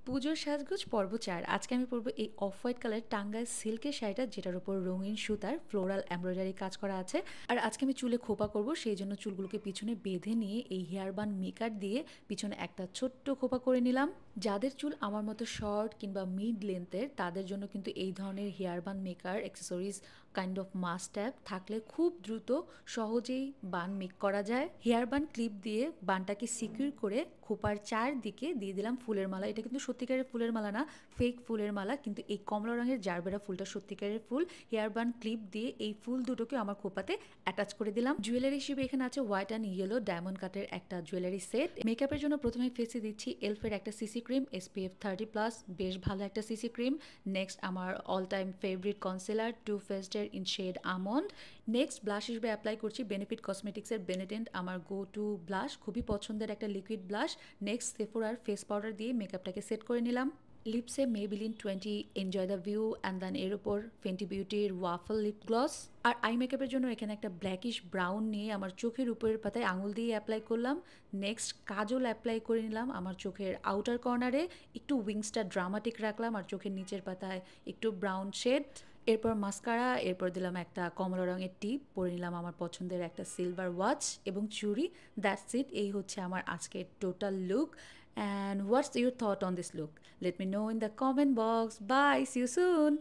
পুজোর সাজগোজ পর্ব ৪। আজকে আমি পরবো এই অফ হোয়াইট কালার টাঙ্গাইল সিল্কের শাড়িটা, যেটার উপর রঙিন সুতার ফ্লোরাল এমব্রয়ডারি কাজ করা আছে। আর আজকে আমি চুলে খোপা করব, সেই জন্য চুলগুলোকে পিছনে বেঁধে নিয়ে এই হেয়ার বান মেকার দিয়ে পিছনে একটা ছোট্ট খোপা করে নিলাম। যাদের চুল আমার মতো শর্ট কিংবা মিড লেন্থের, তাদের জন্য কিন্তু এই ধরনের hair bun maker accessories kind of must have থাকলে খুব দ্রুত সহজেই বান মেক করা যায়। হেয়ার বান ক্লিপ দিয়ে বানটাকে সিকিউর করে খোপার চারদিকে দিয়ে দিলাম ফুলের মালা। এটা কিন্তু সত্যিকারের ফুলের মালা না, ফেক ফুলের মালা, কিন্তু এই কমলা রঙের জারবেরা ফুলটা সত্যিকারের ফুল। হেয়ার বান ক্লিপ দিয়ে এই ফুল দুটোকে আমার খোপাতে অ্যাটাচ করে দিলাম। জুয়েলারি হিসেবে এখানে আছে হোয়াইট অ্যান্ড ইয়েলো ডায়মন্ড কাটের একটা জুয়েলারি সেট। মেকআপের জন্য প্রথমে ফেসে দিচ্ছি এলফের একটা সিসি ক্রিম SPF 30+, বেশ ভালো একটা সিসি ক্রিম। নেক্সট আমার অল টাইম ফেভারিট কনসিলার টু ফেস্টের in shade almond. Next blush হিসেবে অ্যাপ্লাই করছি বেনিফিট কসমেটিক্সের বেনেটেন্ট, আমার গো টু ব্লাশ, খুবই পছন্দের একটা লিকুইড ব্লাশ। নেক্সট সেফোরার ফেস পাউডার দিয়ে মেকআপটাকে সেট করে নিলাম। লিপসে Maybelline 20 enjoy the view and then এর উপর ফেন্টি বিউটির ওয়াফল লিপ গ্লস। আর আই মেকআপের জন্য এখানে একটা ব্ল্যাকিশ ব্রাউন নিয়ে আমার চোখের উপরের পাতায় আঙুল দিয়ে অ্যাপ্লাই করলাম। নেক্সট কাজল অ্যাপ্লাই করে নিলাম আমার চোখের আউটার কর্নারে, একটু উইংসটা ড্রামাটিক রাখলাম আর চোখের নিচের পাতায় একটু ব্রাউন শেড। এরপর মাস্কারা, এরপর দিলাম একটা কমলা রঙের টিপ, পরে নিলাম আমার পছন্দের একটা সিলভার ওয়াচ এবং চুড়ি। দ্যাটস ইট, এই হচ্ছে আমার আজকের total look. And what's your thought on this look? Let me know in the comment box. Bye, see you soon.